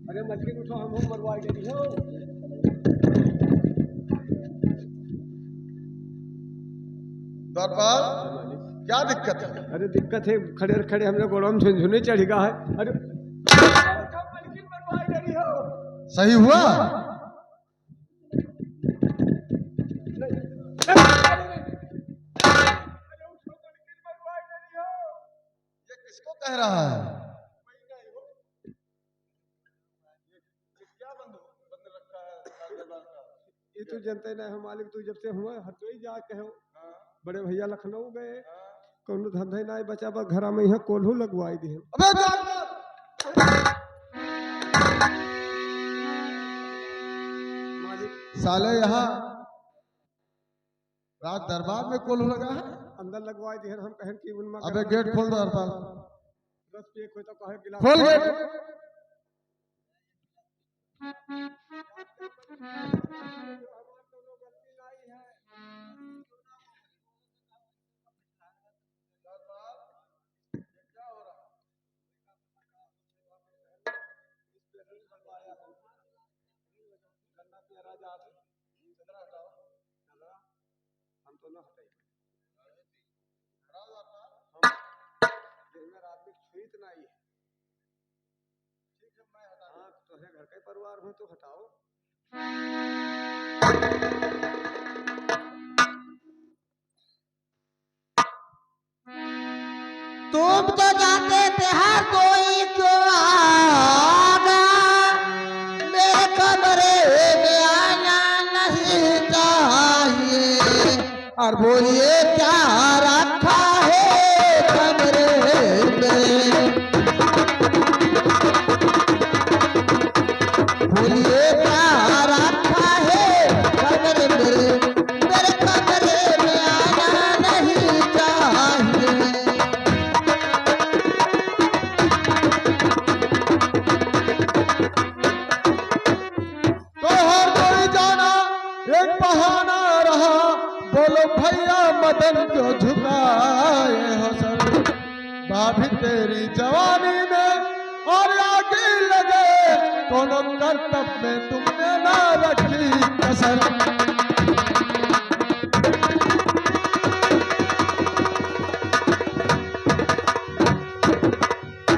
अरे मछली उठो, हम मरवा के दियो। दरबार क्या दिक्कत है? अरे दिक्कत है, खड़े खड़े हमने गोड़ों में झुनझुने चढ़ेगा है। अरे सही हुआ? ये किसको कह रहा है? क्या बंद रखा है? ये तू जनते ना है मालिक, तू जब से हुआ हर तो ही जा कहो। बड़े भैया लखनऊ गए, कौन धंधे ना बचा, बस घर में यहाँ कोल्हू लगवाई दी। साले यहाँ रात दरबार में कोल्हू लगा है, अंदर लगवाई दी। हम कहन की उनमें अबे गेट खोल दो दरबार। 10 पे कोई तो कहे गिलास खोल गेट। हम तो ना हटाई रात में छुई तो नहीं है। ठीक है मैं हटा। हाँ तो है, घर का परिवार हो तो हटाओ। तुम तो जानते थे हर कोई क्यों आगा, मेरे कमरे में आना नहीं चाहिए। और बोलिए क्या रखा है कमरे में, बोलिए क्या रखा है कमरे में, मेरे कमरे में आना नहीं चाहिए। एक बहाना रहा, बोलो भैया मदन क्यों झुकाए हो सर? भाभी तेरी जवानी में और आगे लगे, कोनो कर्तव्य में तुमने ना रखी कसर।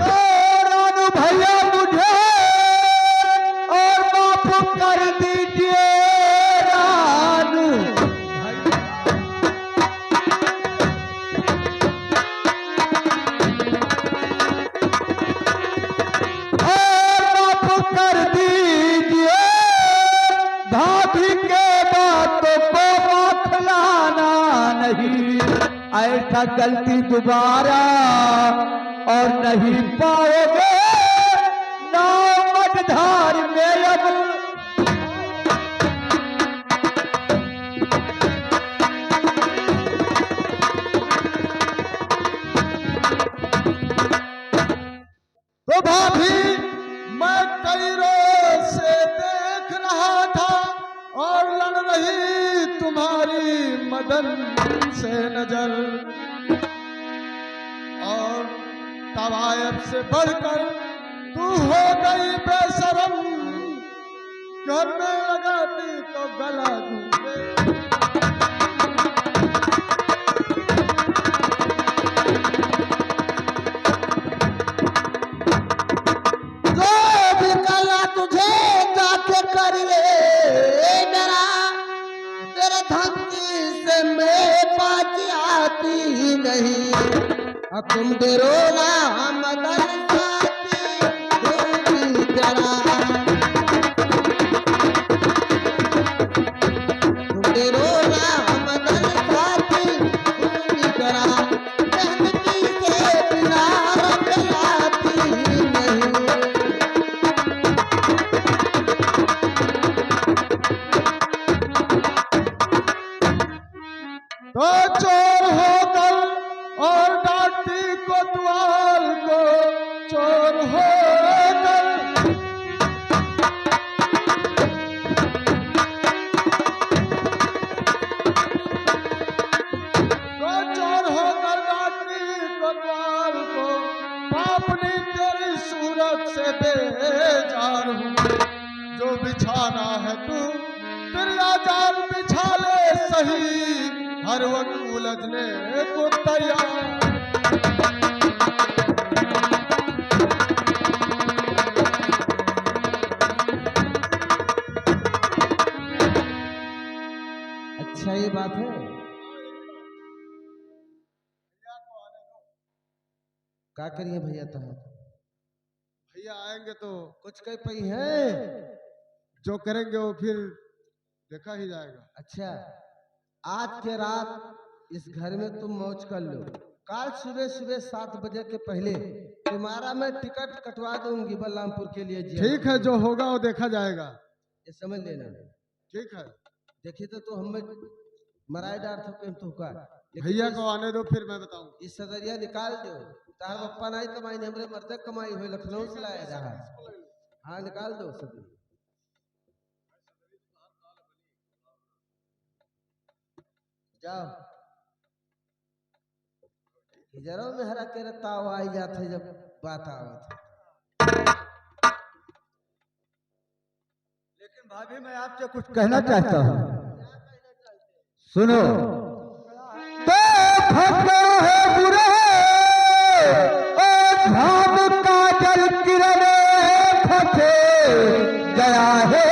रानू भैया मुझे और माफ कर दीजिए। ऐसा गलती दोबारा और नहीं पाओगे ना मझधार में अब। तो भाभी मैं कई रोज से देख रहा था और लड़ रही तुम्हारी मदन से नजर, और तवायब से बढ़कर तू हो गई बेशरम। घर में लगाती तो गला दूंगे। जो भी कला तुझे जाके कर ले मेरा, तेरे धमकी से मैं बात आती नहीं। तुम डरो ना मदन साथी देवी तेरा, तुम डरो ना मदन साथी देवी तेरा, धमकी से बिना रख लाती नहीं। तो चोर होकर और डांटी कोतवाल को, चोर होकर हर वक्त उलझने को तैयार। अच्छा ये बात है। क्या करिए भैया तो भैया आएंगे तो कुछ कह पई है। जो करेंगे वो फिर देखा ही जाएगा। अच्छा आज के रात इस घर में तुम मौज कर लो। कल सुबह सुबह 7 बजे के पहले तुम्हारा मैं टिकट कटवा दूंगी बलरामपुर के लिए जी। ठीक है, जो होगा वो देखा जाएगा। ये समझ लेना। ठीक है देखिए तो हमें मराई डार तो का भैया को आने दो, फिर मैं बताऊं। इस सदरिया निकाल दो। तार पप्पा नहीं कमाई ने हमरे मर्द कमाई हुई लखनऊ से लाया रहा। हाँ निकाल दो सदरिया। जाओ इधरों में हरा के ताव आई जाते जब बात आवत। लेकिन भाभी मैं आपसे कुछ कहना चाहता हूँ, सुनो। तो फंसा है बुरे और धाम का जल किरण फंसे गया है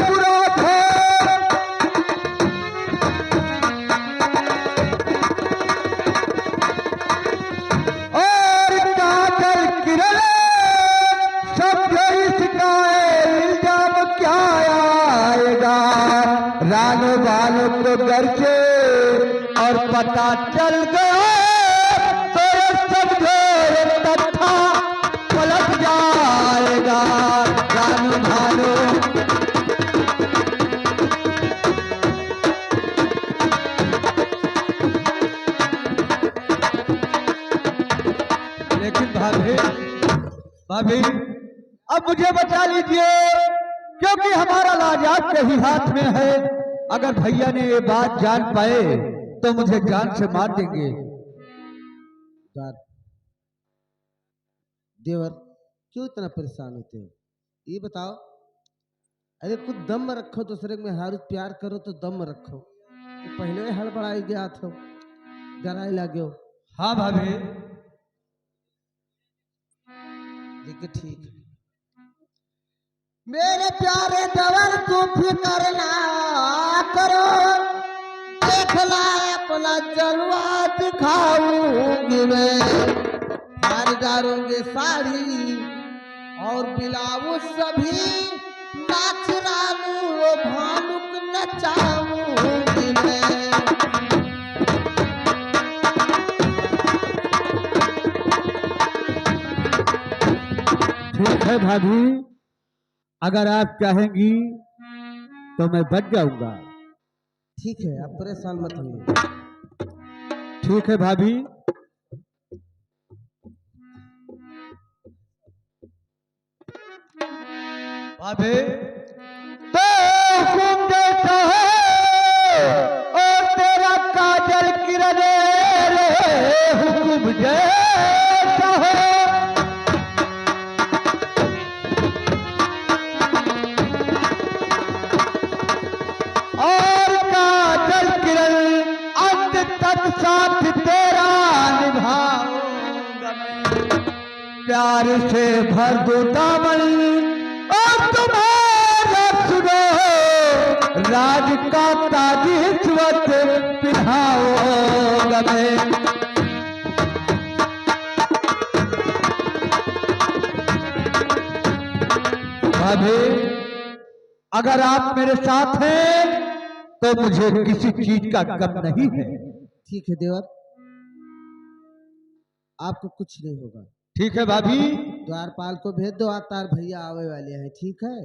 बुरा था। और काजल किरण सब इसका इल्जाम क्या आएगा। रानो वालों को घर से और पता चल गया तो समझो तथा पलट जाएगा। रानो वालों लेकिन भाभी अब मुझे बचा लीजिए, क्योंकि हमारा लाजाब के ही हाथ में है। अगर भैया ने ये बात जान पाए तो मुझे जान से मार देंगे। देवर क्यों इतना परेशान होते हो ये बताओ। अरे कुछ दम रखो, दूसरे में हारू प्यार करो तो दम रखो। तो पहले हड़बड़ाई गया था, डराई लागो। हाँ भाभी देखिए ठीक है। मेरे प्यारे देवर तू फिक्र ना करो, देखला अपना जलवा दिखाऊंगी मैं। हार डालूंगी साड़ी और बिलाऊ सभी नाच रानू वो भानुक नचाऊंगी मैं। ठीक है भाभी, अगर आप चाहेंगी तो मैं बच जाऊंगा। ठीक है आप परेशान मत होइए। ठीक है भाभी। भाभी तो हुक्म देता है और तेरा काजल किरण रे हुक्म जैसा है। और काजल किरण अंत तक साथ तेरा निभाऊंगा मैं। प्यार से भर दो दामन और तुम्हारा सुनो राज का ताज इस्वत पिन्हाऊंगा मैं। भाभी अगर आप मेरे साथ हैं तो मुझे किसी चीज का गम नहीं है। ठीक है देवर आपको कुछ नहीं होगा। ठीक है भाभी। द्वारपाल को भेज दो, तार भैया आवे वाले हैं। ठीक है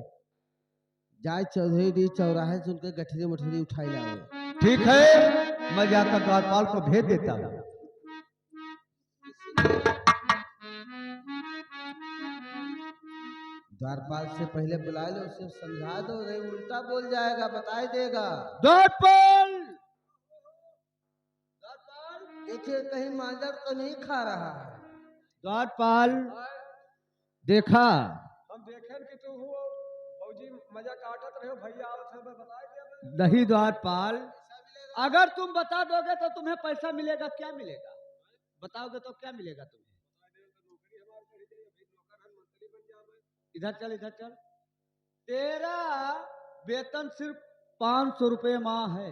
जाए चौधरी चौराहे से उनके गठरी मुठरी उठाई लाओ। ठीक है मैं जाकर द्वारपाल को भेज देता हूँ। द्वारपाल से पहले बुला लो, उसे समझा दो, नहीं उल्टा बोल जाएगा, बता देगा। द्वारपाल देखिए कहीं मांजर तो नहीं खा रहा है। द्वारपाल देखा हम देखें कि तू हो फौजी मजा काटत रहे भैया आवत है, मैं बता दिया। नहीं द्वारपाल अगर तुम बता दोगे तो तुम्हें पैसा मिलेगा, क्या मिलेगा? बताओगे तो क्या मिलेगा तुम्हें? इधर चल, इधर चल। तेरा वेतन सिर्फ 500 रुपये माह है।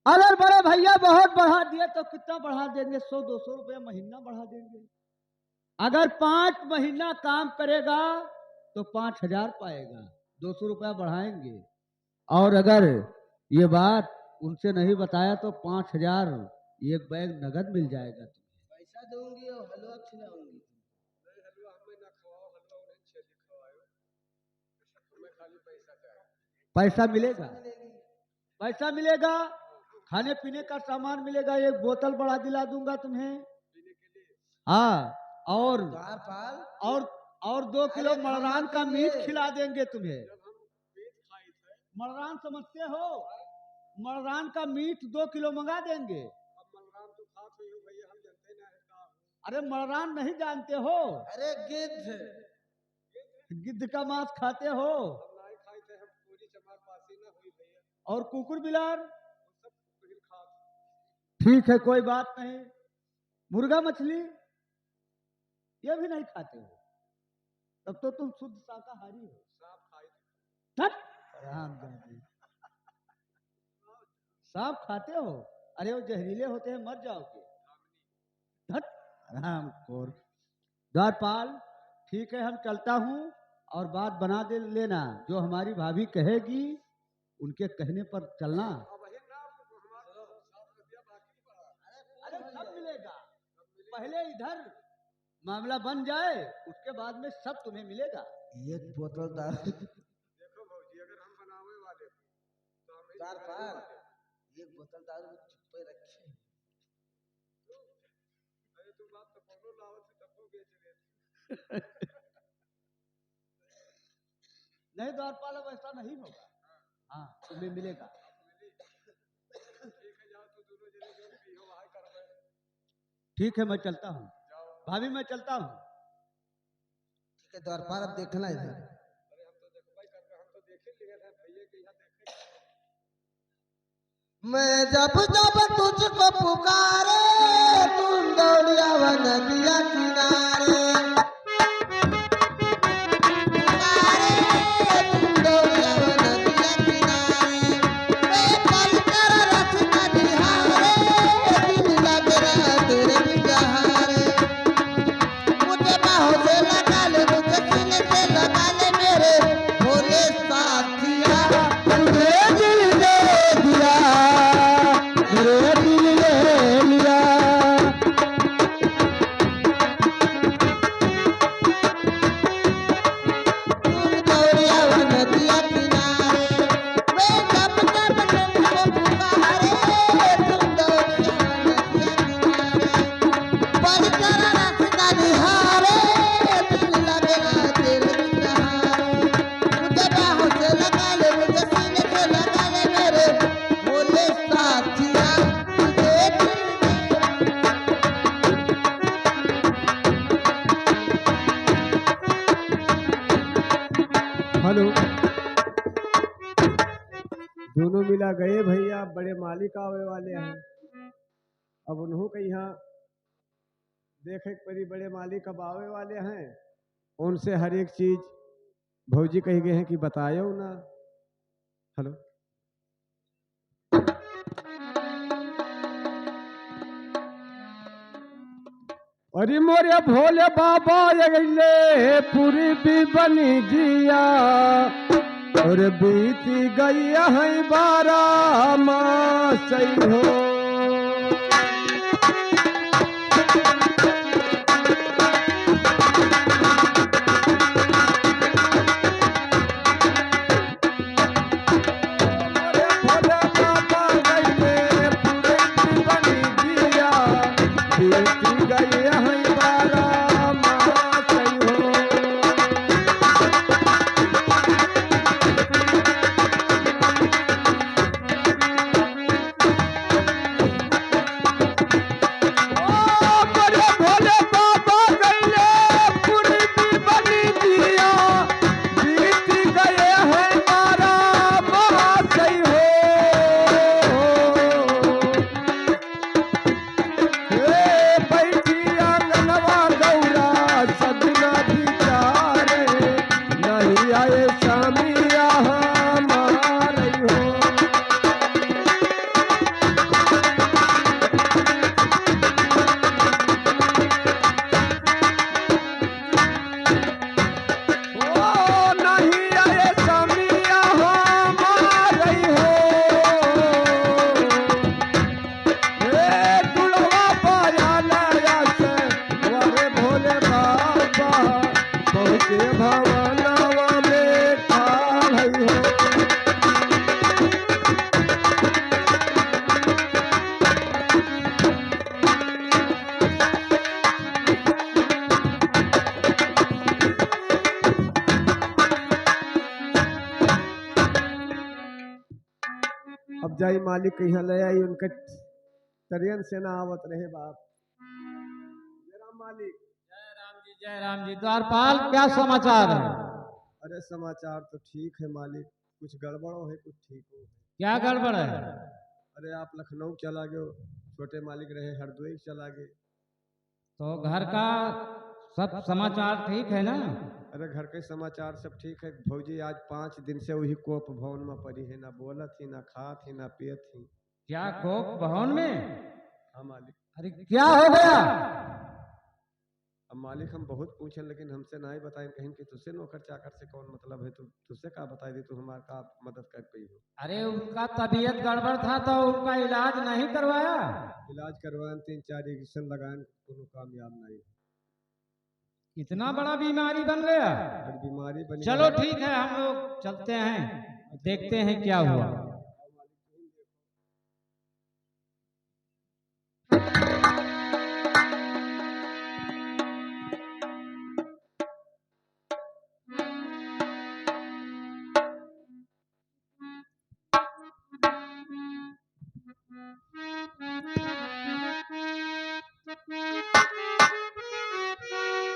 अगर बड़े भैया बहुत बढ़ा दिए तो कितना बढ़ा देंगे? 100-200 रुपये महीना बढ़ा देंगे। अगर 5 महीना काम करेगा तो 5,000 पाएगा, 200 रुपया बढ़ाएंगे। और अगर ये बात उनसे नहीं बताया तो 5,000 एक बैग नगद मिल जाएगा तुम्हें। पैसा दूंगी और हलवा खिलाऊंगी। पैसा मिलेगा, पैसा मिलेगा, खाने पीने का सामान मिलेगा, एक बोतल बड़ा दिला दूंगा तुम्हें। हाँ, द्वारपाल और 2 किलो मलरान का मीट खिला देंगे तुम्हें। मलरान समझते हो? मलरान का मीट 2 किलो मंगा देंगे। अरे मलरान नहीं जानते हो? अरे गिद्ध, गिद्ध का मांस खाते हो? और कुकुर बिलार? ठीक है, कोई बात नहीं। मुर्गा मछली ये भी नहीं खाते हो? तब तो तुम शुद्ध शाकाहारी हो। सांप खाते हो? अरे वो जहरीले होते हैं, मर जाओगे। रामखोर। द्वारपाल, ठीक है, हम चलता हूँ और बात बना दे लेना। जो हमारी भाभी कहेगी उनके कहने पर चलना। अरे सब मिलेगा, पहले इधर मामला बन जाए, उसके बाद में सब तुम्हें मिलेगा। एक बोतल दारू। देखो भौजी, अगर हम बनावे वाले तो हमें द्वारपाल, एक बोतल दारू चुप्पे रखे। अरे तू बात तो बोलो, लाओ से तब बेच रहे। नहीं द्वारपाल, अब ऐसा नहीं होगा। हाँ, तुम्हें मिलेगा। ठीक है, जाओ तू दोनों जने जो भी हो वहां कर रहे। ठीक है, मैं चलता हूँ भाभी, मैं चलता हूँ। ठीक है द्वारपाल, अब देखना इधर। अरे हम तो देखबई कर रहे, हम तो देखे लिए थे भैया के यहाँ देखे। मैं जब जब तुझको पुकारे, तुम दौड़िया नदिया किनारे। हेलो, दोनों मिला गए भैया, बड़े मालिक आवे वाले हैं। अब उन्हों के यहाँ देखे परी बड़े मालिक अब आवे वाले हैं। उनसे हर एक चीज भौजी कही गए हैं कि बतायो ना। हेलो, अरे मोरे भोले बाबा अगले पूरी भी बनी जिया, और बीती गई है 12 मास हो। अब जाई मालिक यहाँ ले आई उनके तरियन से ना आवत रहे बाप। जय राम मालिक। जय राम जी। द्वारपाल क्या समाचार है? अरे समाचार तो ठीक है मालिक, कुछ गड़बड़ो है कुछ ठीक हो। क्या गड़बड़ है? अरे आप लखनऊ चला गए, छोटे मालिक रहे हरदोई चला गए। तो घर का सब समाचार ठीक है ना? अरे घर के समाचार सब ठीक है। भौजी आज 5 दिन से वही कोप भवन में पड़ी है, ना बोलत थी ना खात थी ना पियत थी। क्या कोप भवन में? हाँ मालिक। अरे क्या हो गया? अब मालिक हम बहुत पूछे लेकिन हमसे ना ही बताए, कहीं कि तुझसे नौकर चाकर से कौन मतलब है, तू तुझसे का बताई दी, तू हमारा का मदद कर पाई हो। अरे उनका तबीयत गड़बड़ था तो उनका इलाज नहीं करवाया? इलाज करवाए 3-4 इंजेक्शन लगाए, कोनो कामयाब नहीं। इतना बड़ा बीमारी बन गया? और बीमारी बनी। चलो ठीक है, हम लोग चलते हैं, देखते हैं क्या हुआ।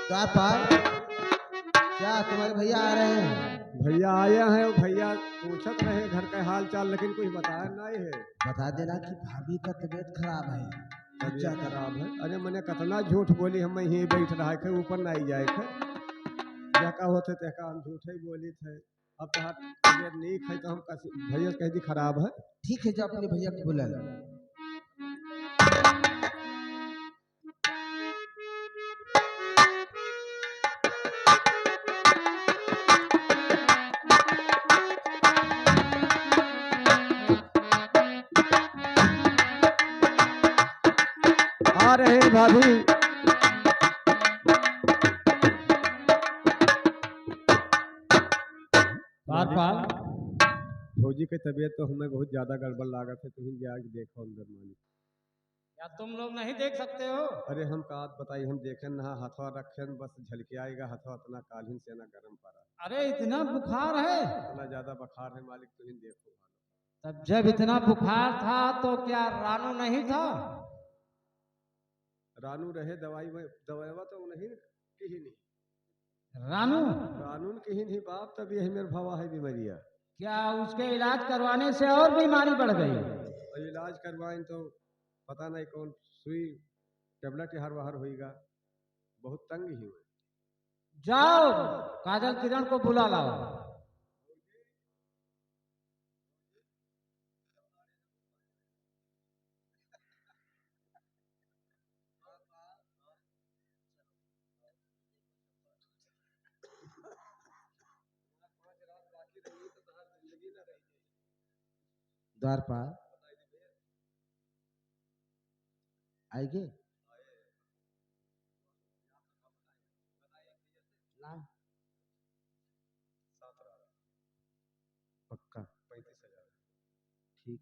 द्वारपाल, क्या तुम्हारे भैया आ रहे हैं? भैया आया है और भैया पूछत रहे घर का हाल चाल, लेकिन कुछ बताया नहीं है। बता देना कि भाभी का तबीयत खराब है। तबीयत खराब है? अरे मैंने कितना झूठ बोली, हम यहीं बैठ रहा है, ऊपर नहीं जाए थे। जका होते तका हम झूठे ही बोली थे। अब तो तबीयत नहीं है तो हम भैया कह दी खराब है। ठीक है, जो अपने भैया को बुला लो। आ रहे हैं भाभी। द्वारपाल, फौजी की तबीयत तो हमें बहुत ज्यादा गड़बड़ लागत है, तुम जाके देखो अंदर मालिक। क्या तुम लोग नहीं देख सकते हो? अरे हम का बताई, हम देखे ना हथवा रखे बस झलके आएगा हथवा, इतना कालीन से ना गर्म पड़ा। अरे इतना बुखार है? इतना ज्यादा बुखार है मालिक, तुम देखो। तब जब इतना बुखार था तो क्या रानू नहीं था? रानू रहे, दवाई तो नहीं की ही नहीं। रानू? कानून की ही नहीं बाप, तब यही मेरे भवा है बीमारिया। क्या उसके इलाज करवाने से और बीमारी बढ़ गई? और इलाज करवाएं तो पता नहीं कौन सुई टेबलेट हर बाहर होएगा, बहुत तंग ही हुए। जाओ काजल किरण को बुला लाओ। द्वारपाल आएंगे ना? पक्का 35,000। ठीक।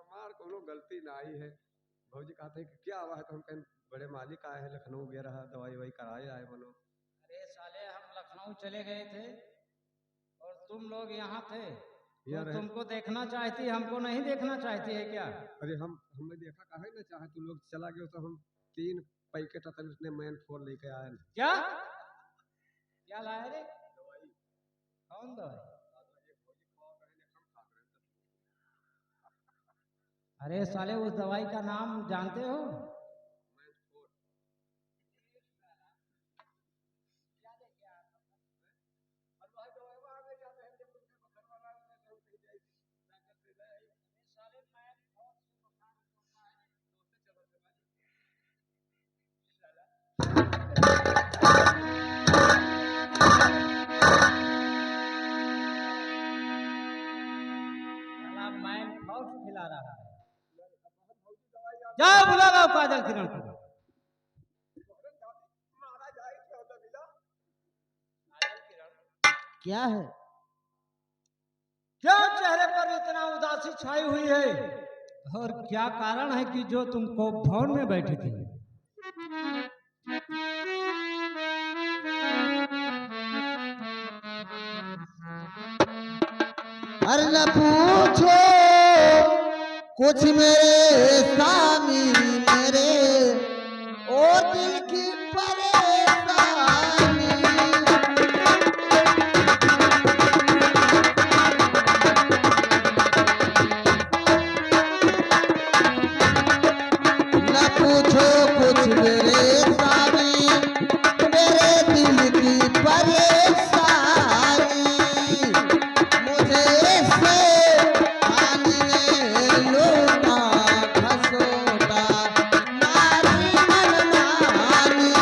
हमार कोनो गलती नहीं है। भौजी कहते हैं कि क्या हुआ है, तो हम कहें बड़े मालिक आए हैं लखनऊ गया रहा, दवाई वही कराए आए मनो। अरे साले, हम लखनऊ चले गए थे और तुम लोग यहाँ थे, यहाँ तो रहे। तुमको देखना चाहती, हमको नहीं देखना चाहती है क्या? अरे हमने देखा काहे ना चाहे, तुम लोग चला गए तो हम 3 पैकेट अपने मैन फोन लेके आए। क्या क्या लाया रे? कौन दवाई? अरे साले, उस दवाई का नाम जानते हो? साला मैन फॉक्स खिला रहा है। जाओ बुला लाओ काजल किरण को। क्या है? क्या चेहरे पर इतना उदासी छाई हुई है? और क्या कारण है कि जो तुमको भवन में बैठी थी? अरे न पूछो कुछ मेरे स्वामी मेरे ओ दिल की परेशानी। न पूछो कुछ मेरे स्वामी मेरे दिल की परेशानी। मुझे से पानी ने लूटा खसोटा मारी मनमानी।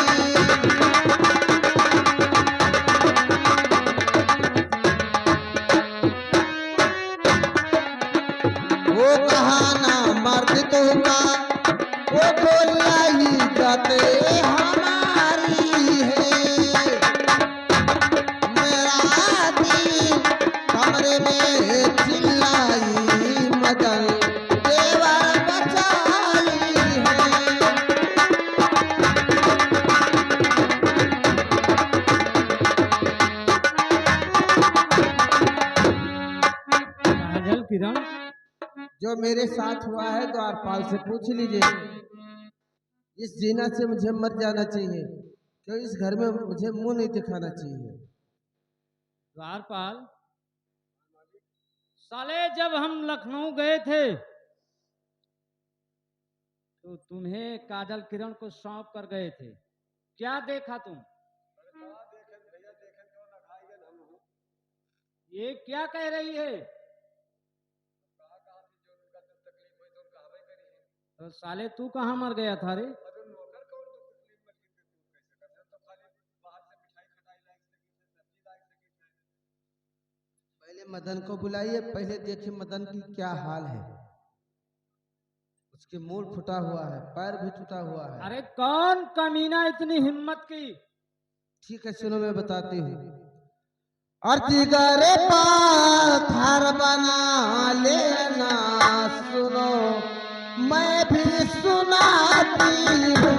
वो कहाना मर्द तो का वो बोलिया ही जाते हमारी है। मेरा दिल कमरे में चिल्लाई मदन देवर बचाई है। काजल किरण, जो मेरे साथ हुआ है द्वारपाल से पूछ लीजिए। इस जीना से मुझे मर जाना चाहिए, क्यों इस घर में मुझे मुंह नहीं दिखाना चाहिए। द्वारपाल, साले जब हम लखनऊ गए थे तो तुम्हें काजल किरण को सौंप कर गए थे। क्या देखा तुम? ये क्या कह रही है? तो साले तू कहाँ मर गया था रे? पहले मदन को बुलाइए, पहले देखिए मदन की क्या हाल है। उसके मूल फुटा हुआ है, पैर भी टूटा हुआ है। अरे कौन कमीना इतनी हिम्मत की? ठीक है सुनो मैं बताती हूँ। और जिगरे पाथर बना लेना सुनो मैं भी सुनाती हूँ।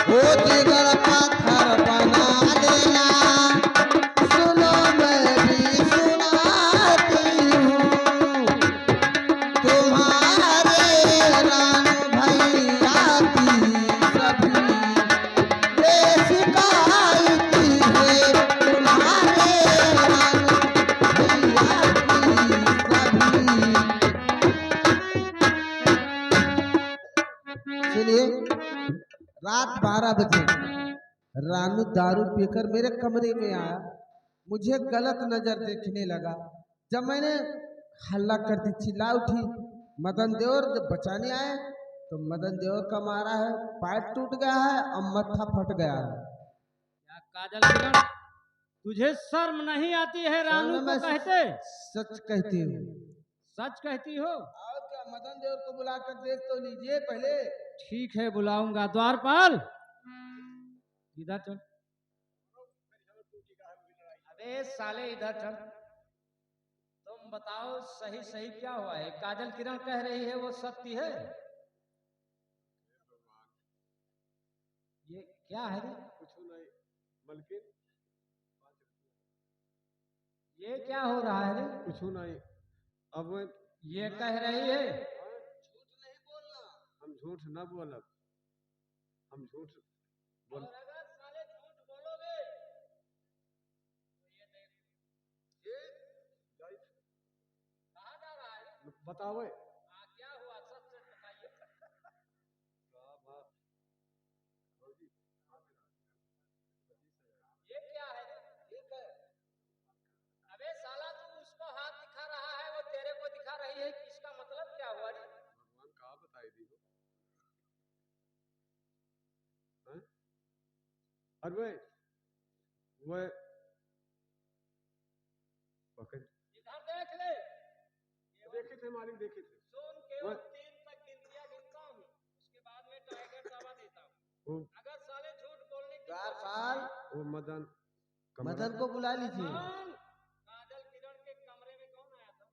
वो जिगर पाथर बना लेना सुनो मैं भी सुनाती हूँ। तुम्हारे रान भैया की सभी ये शिकायत है। तुम्हारे रान भैया की सभी। सुनिए, रात 12 बजे रानू दारू पीकर मेरे कमरे में आया। मुझे गलत नजर देखने लगा। जब मैंने हल्ला कर दी, चिल्ला उठी। मदन देवर जब बचाने आए तो मदन देवर का मारा है, पैर टूट गया है और मत्था फट गया है। क्या काजल किरण, तुझे शर्म नहीं आती है रानू को मैं कहते? सच कहती हूँ। सच कहती हो? और क्या, मदन देवर को बुलाकर देख तो लीजिए पहले। ठीक है, बुलाऊंगा। द्वारपाल, इधर चल। अबे साले इधर चल। तुम बताओ सही सही क्या हुआ है? काजल किरण कह रही है वो सत्य है? ये क्या है रे? कुछ नहीं मलकिन, ये क्या हो रहा है रे? कुछ नहीं। अब ये कह रही है। झूठ नहीं बोलना। हम झूठ न बोलब, हम झूठ बोल। और अगर साले झूठ बोलोगे तो ये देख। कहाँ जा रहा है? बताओ क्या हुआ? सच सच बताइए। ये क्या है रे? ठीक है, अबे साला तू उसको हाथ दिखा रहा है, वो तेरे को दिखा रही है, इसका मतलब क्या हुआ रे? भगवान कहाँ बताई दी हो? अरे वो इधर देख ले। देखे थे मालिक, देखे थे। सुन केवल 3 तक गिनतियां वो अगर साले झूठ बोलने की द्वारपाल वो मदन मदन को बुला लीजिए। काजल किरण के कमरे में कौन आया था?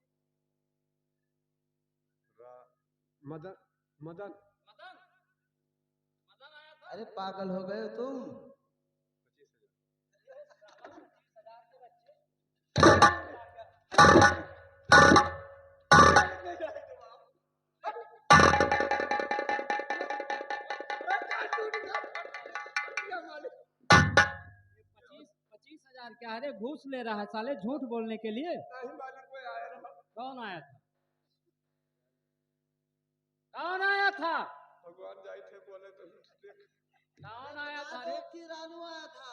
मदन मदन मदन मदन आया था। अरे पागल हो गए हो तुम? 25,000 के बच्चे पच्चीस हजार क्या है रे? घूस ले रहा है साले झूठ बोलने के लिए। कौन आया था? कौन आया था? भगवान जाए थे बोले तो कौन आया था रे? रानू आया था।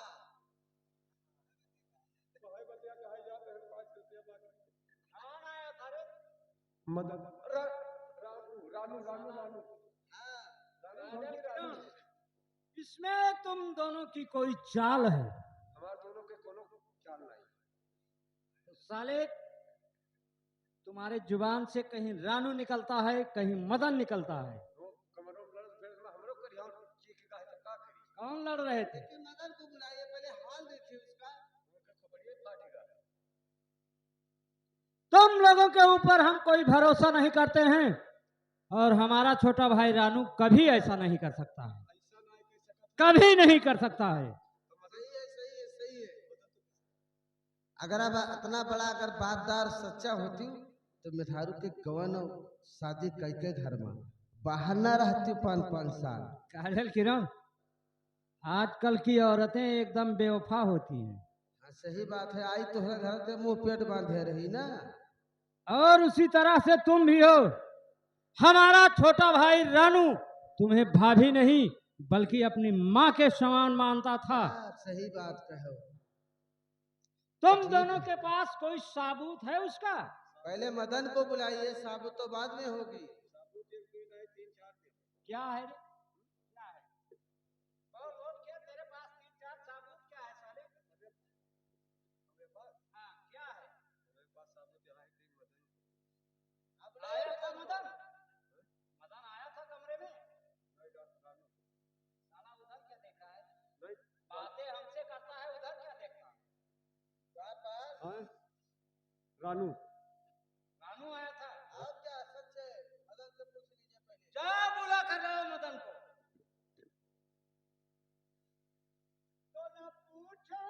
कौन आया था रे? मदन रानू रानू रानू रानू रानू इसमें तुम दोनों की कोई चाल है। हमारे दोनों के कोनो चाल नहीं। तो साले तुम्हारे जुबान से कहीं रानू निकलता है, कहीं मदन निकलता है। वो कमरों में लड़ फिर हमरो करिया चीख का है का करी। कौन लड़ रहे थे? लेकिन मदन को बुलाइए, पहले हाल देखिए उसका। खबरिए फाटेगा। तुम लोगों के ऊपर हम कोई भरोसा नहीं करते हैं और हमारा छोटा भाई रानू कभी ऐसा नहीं कर सकता है, कभी नहीं कर सकता है। सही है, सही है, सही है। अगर अब इतना बड़ा अगर बातदार सच्चा होती तो मिठारू के गवन और शादी कई घर में बाहर न रहती 5-5 साल। काजल किरण, आजकल की औरतें एकदम बेवफा होती हैं। हाँ, सही बात है। आई तो घर के मुंह पेट बांधे रही ना। और उसी तरह से तुम भी हो। हमारा छोटा भाई रानू तुम्हें भाभी नहीं बल्कि अपनी माँ के समान मानता था। हाँ, सही बात कहो। तुम दोनों के पास कोई सबूत है उसका? पहले मदन को बुलाइए, साबुत तो बाद में होगी। क्या है रे? क्या है? बोल क्या तेरे पास 3-4 सबूत क्या है साले? हाँ, क्या है? मेरे पास साबुत यहाँ है मदन। अब आया था मदन? मदन आया था कमरे में? साला उधर क्या देखा है? नहीं बातें हमसे करता है, उधर क्या देखा? हाँ रानू रानू आया था? आप क्या सच है? मदन से पूछ लीजिए पहले। जाओ बुला कर लाओ मदन को। तो न पूछो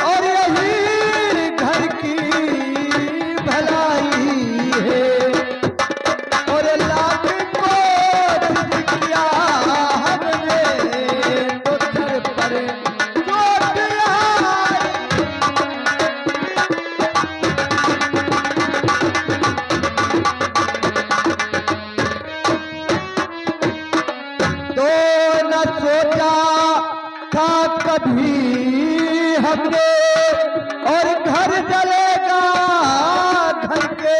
और यही घर की भलाई है और लाख कोशिश किया हमने तो सर पर चोट आई। तो न सोचा था कभी हमने और घर जलेगा घर के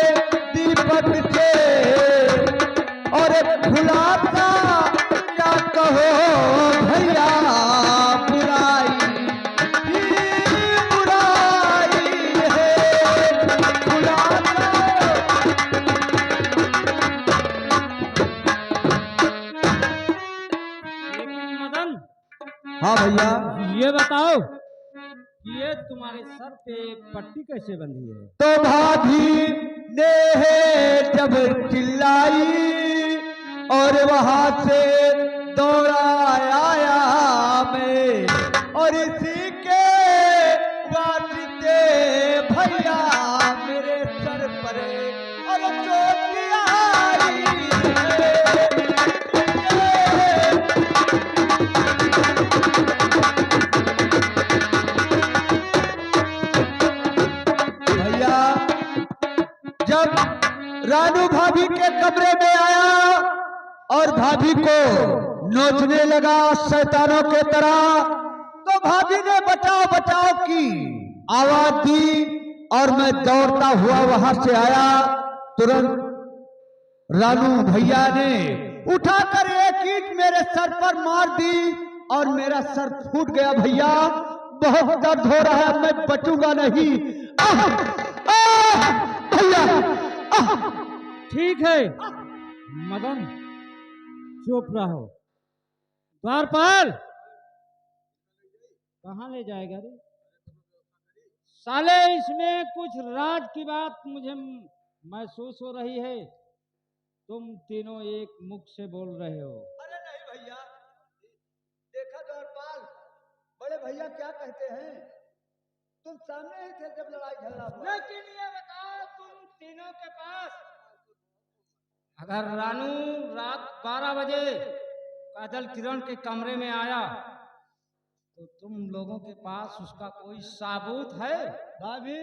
दीपक से और खुलासा क्या कहो भैया बुराई ही बुराई है खुलासा। लेकिन मदन, हाँ भैया, ये बताओ ये तुम्हारे सर पे पट्टी कैसे बंधी है? तो भाभी ने जब चिल्लाई और वहां से दौड़ा आया मैं और इसी के वास्ते भैया मेरे सर पर और चोट आई है। भैया जब रानू भाभी के कमरे में आया और भाभी को नोचने लगा शैतानों के तरह, तो भाभी ने बचाओ बचाओ की आवाज दी और मैं दौड़ता हुआ वहां से आया। तुरंत रानू भैया ने उठाकर एक ईंट मेरे सर पर मार दी और मेरा सर फूट गया। भैया बहुत दर्द हो रहा है, मैं बचूंगा नहीं। आह! आह! भैया आह! ठीक है मदन, चुप रहो। द्वारपाल, कहाँ ले जाएगा रे? साले इसमें कुछ राज की बात मुझे महसूस हो रही है। तुम तीनों एक मुख से बोल रहे हो। अरे नहीं भैया, देखा द्वारपाल, बड़े भैया क्या कहते हैं? तुम सामने ही थे जब लड़ाई झगड़ा हुआ। लेकिन ये बताओ, तुम तीनों के पास अगर रानू रात 12 बजे काजल किरण के कमरे में आया तो तुम लोगों के पास उसका कोई सबूत है? भाभी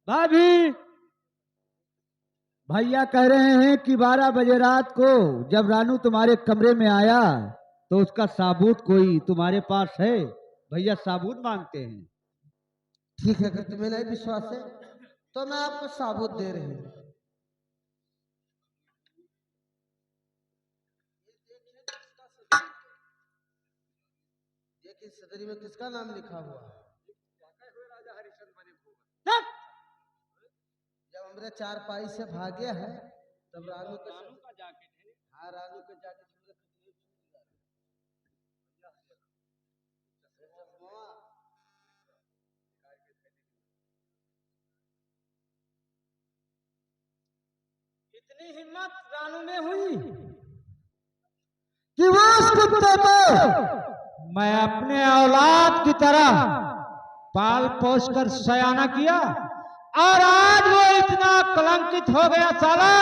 भाभी, भैया कह रहे हैं कि 12 बजे रात को जब रानू तुम्हारे कमरे में आया तो उसका सबूत कोई तुम्हारे पास है? भैया सबूत मांगते हैं। ठीक है, अगर तुम्हें नहीं विश्वास है तो मैं आपको सबूत दे रही हूँ। देखिए सदरी में किसका नाम लिखा हुआ है। जब हमारे चारपाई से भागे है तब रानू का जाकेट है। हाँ, रानू का जाकेट इतनी हिम्मत रानू में हुई कि वो उस कुत्ते को मैं अपने औलाद की तरह पाल पोस कर सयाना किया और आज वो इतना कलंकित हो गया, साला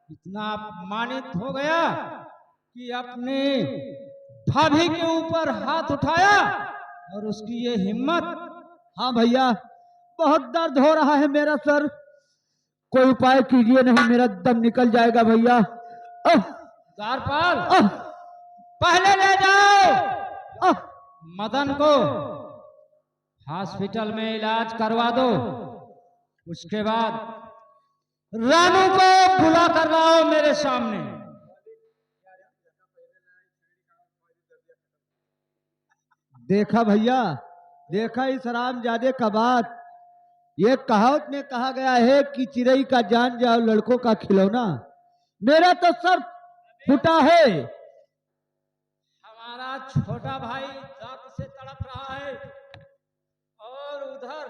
इतना अपमानित हो गया कि अपने भाभी के ऊपर हाथ उठाया और उसकी ये हिम्मत। हाँ भैया, बहुत दर्द हो रहा है मेरा सर, कोई उपाय कीजिए, नहीं मेरा दम निकल जाएगा भैया। द्वारपाल, पहले ले जाओ मदन को हॉस्पिटल में इलाज करवा दो, उसके बाद रानू को बुला कर लाओ मेरे सामने। देखा भैया, देखा इस हरामजादे का बात। ये कहावत में कहा गया है कि चिड़ै का जान जाओ लड़कों का खिलौना। मेरा तो सर फूटा है। हमारा छोटा भाई दर्द से तड़प रहा है और उधर